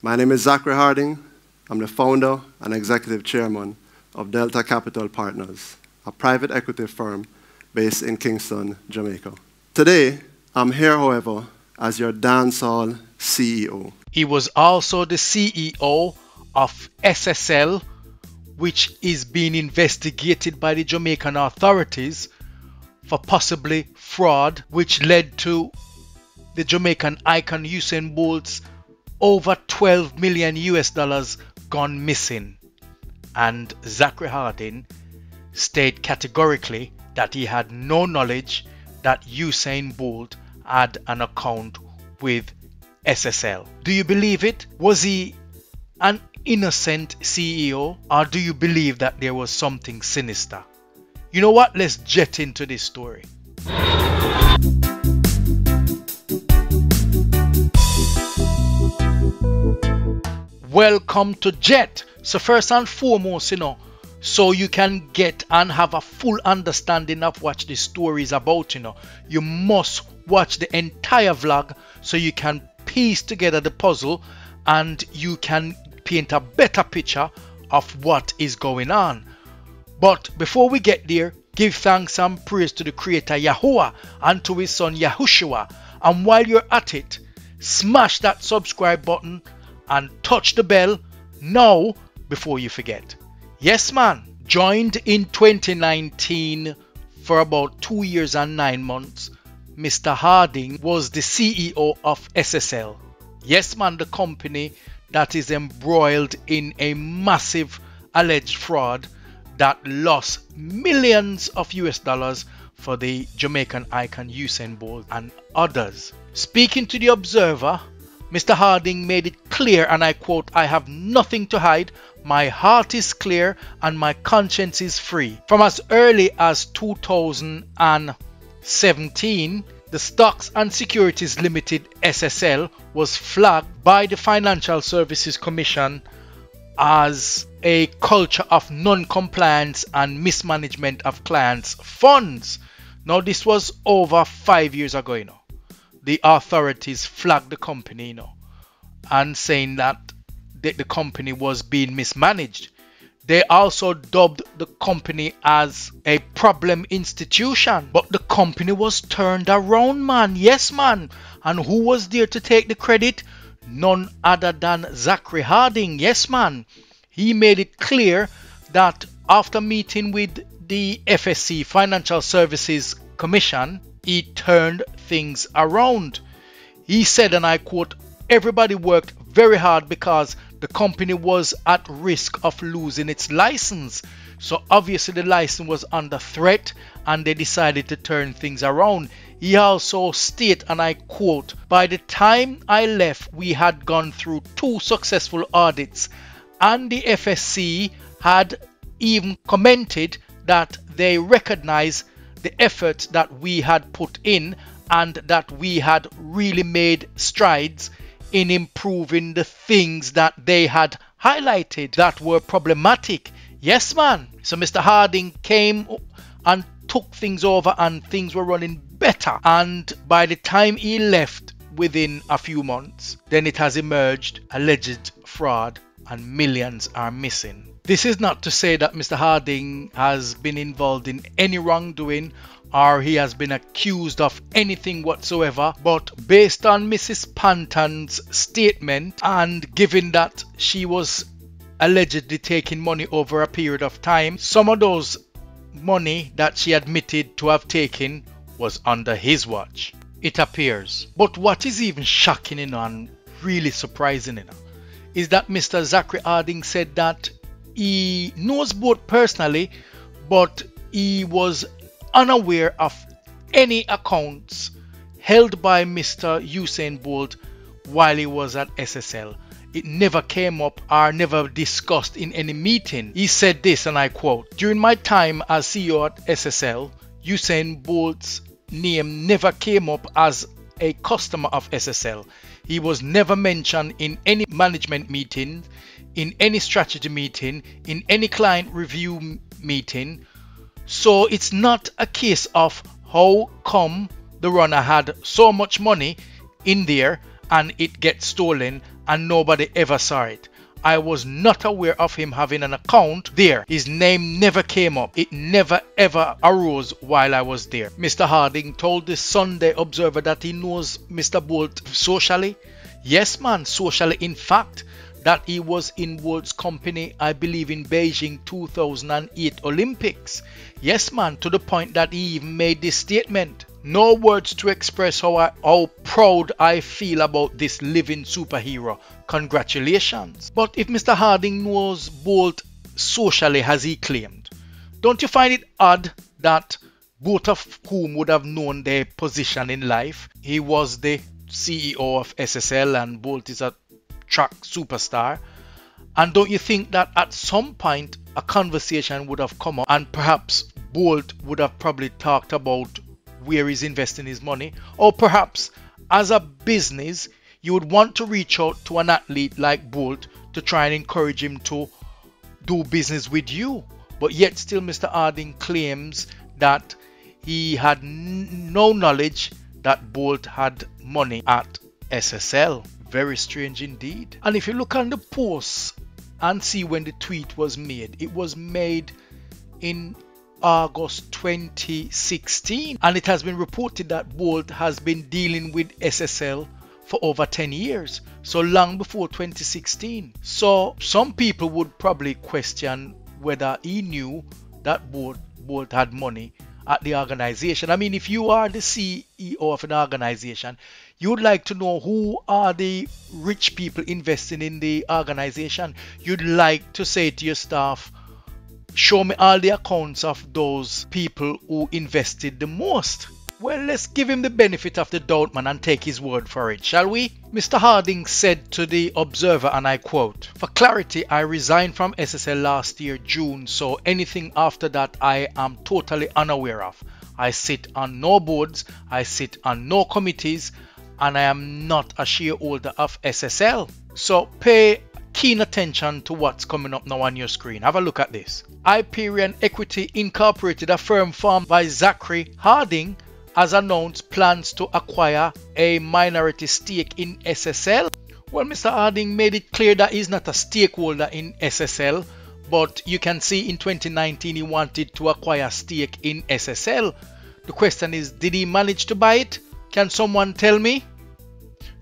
My name is Zachary Harding. I'm the founder and executive chairman of Delta Capital Partners, a private equity firm based in Kingston, Jamaica. Today, I'm here, however, as your dancehall CEO. He was also the CEO of SSL, which is being investigated by the Jamaican authorities for possibly fraud, which led to the Jamaican icon Usain Bolt's over $12 million gone missing. And Zachary Harding stated categorically that he had no knowledge that Usain Bolt had an account with SSL. Do you believe it? Was he an innocent CEO, or do you believe that there was something sinister? You know what? Let's jet into this story. Welcome to Jet. So first and foremost, so you can get and have a full understanding of what this story is about, you must watch the entire vlog so you can piece together the puzzle and you can paint a better picture of what is going on. But before we get there, give thanks and praise to the Creator Yahuwah and to his son Yahushua. And while you're at it, smash that subscribe button and touch the bell now before you forget. Yes man, joined in 2019 for about 2 years and 9 months, Mr. Harding was the CEO of SSL. Yes man, the company that is embroiled in a massive alleged fraud that lost millions of US dollars for the Jamaican icon Usain Bolt and others. Speaking to the Observer, Mr. Harding made it clear, and I quote, "I have nothing to hide, my heart is clear and my conscience is free." From as early as 2017, the Stocks and Securities Limited SSL was flagged by the Financial Services Commission as a culture of non-compliance and mismanagement of clients' funds. Now this was over 5 years ago, The authorities flagged the company, and saying that the company was being mismanaged. They also dubbed the company as a problem institution. But the company was turned around, man. Yes, man. And who was there to take the credit? None other than Zachary Harding. Yes, man. He made it clear that after meeting with the FSC, Financial Services Commission, he turned things around. He said, and I quote, "Everybody worked very hard because the company was at risk of losing its license. So obviously the license was under threat and they decided to turn things around." He also stated, and I quote, "By the time I left, we had gone through 2 successful audits and the FSC had even commented that they recognized the efforts that we had put in and that we had really made strides in improving the things that they had highlighted that were problematic." Yes man. So Mr. Harding came and took things over and things were running better, and by the time he left, within a few months, then it has emerged alleged fraud and millions are missing. This is not to say that Mr. Harding has been involved in any wrongdoing or he has been accused of anything whatsoever, but based on Mrs. Panton's statement, and given that she was allegedly taking money over a period of time, some of those money that she admitted to have taken was under his watch, it appears. But what is even shocking and really surprising is that Mr. Zachary Harding said that he knows Bolt personally, but he was unaware of any accounts held by Mr. Usain Bolt while he was at SSL. It never came up or never discussed in any meeting. He said this, and I quote, "During my time as CEO at SSL, Usain Bolt's name never came up as a customer of SSL. He was never mentioned in any management meeting, in any strategy meeting, in any client review meeting. So it's not a case of how come the runner had so much money in there and it gets stolen and nobody ever saw it. I was not aware of him having an account there. His name never came up. It never ever arose while I was there. Mr. Harding told the Sunday Observer that he knows Mr. Bolt socially. Yes, man, socially. In fact, that he was in Bolt's company, I believe, in Beijing 2008 Olympics. Yes, man, to the point that he even made this statement. No words to express how proud I feel about this living superhero. Congratulations. But if Mr. Harding knows Bolt socially as he claimed, don't you find it odd that both of whom would have known their position in life? He was the CEO of SSL and Bolt is a track superstar. And don't you think that at some point a conversation would have come up and perhaps Bolt would have probably talked about where he's investing his money? Or perhaps as a business you would want to reach out to an athlete like Bolt to try and encourage him to do business with you. But yet still Mr. Harding claims that he had no knowledge that Bolt had money at SSL. Very strange indeed. And if you look on the posts and see when the tweet was made, it was made in August 2016, and it has been reported that Bolt has been dealing with SSL for over 10 years, so long before 2016. So some people would probably question whether he knew that Bolt had money at the organization. I mean, if you are the CEO of an organization, you'd like to know who are the rich people investing in the organization. You'd like to say to your staff, show me all the accounts of those people who invested the most. Well, let's give him the benefit of the doubt, man, and take his word for it, shall we? Mr. Harding said to the Observer, and I quote, "For clarity, I resigned from SSL last year, June, so anything after that I am totally unaware of. I sit on no boards, I sit on no committees, and I am not a shareholder of SSL." So pay keen attention to what's coming up now on your screen. Have a look at this. Hyperion Equity Incorporated, a firm formed by Zachary Harding, has announced plans to acquire a minority stake in SSL. Well, Mr. Harding made it clear that he's not a stakeholder in SSL, but you can see in 2019 he wanted to acquire a stake in SSL. The question is, did he manage to buy it? Can someone tell me?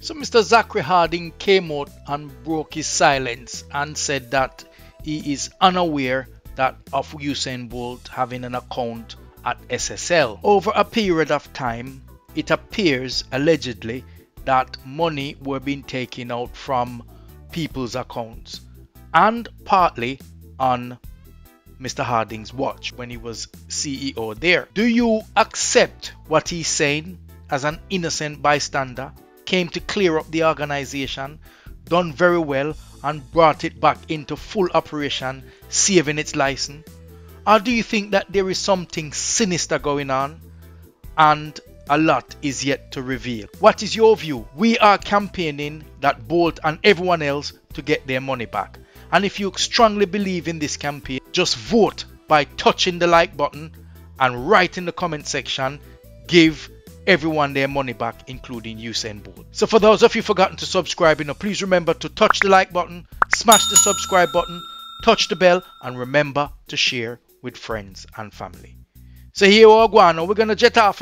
So Mr. Zachary Harding came out and broke his silence and said that he is unaware of Usain Bolt having an account at SSL. Over a period of time, it appears allegedly that money were being taken out from people's accounts, and partly on Mr. Harding's watch when he was CEO there. Do you accept what he's saying as an innocent bystander? Came to clear up the organization, done very well, and brought it back into full operation, saving its license? Or do you think that there is something sinister going on and a lot is yet to reveal? What is your view? We are campaigning that Bolt and everyone else to get their money back. And if you strongly believe in this campaign, just vote by touching the like button and write in the comment section, give everyone their money back, including Usain Bolt. So for those of you forgotten to subscribe, please remember to touch the like button, smash the subscribe button, touch the bell, and remember to share with friends and family. So here we go, we're gonna jet off,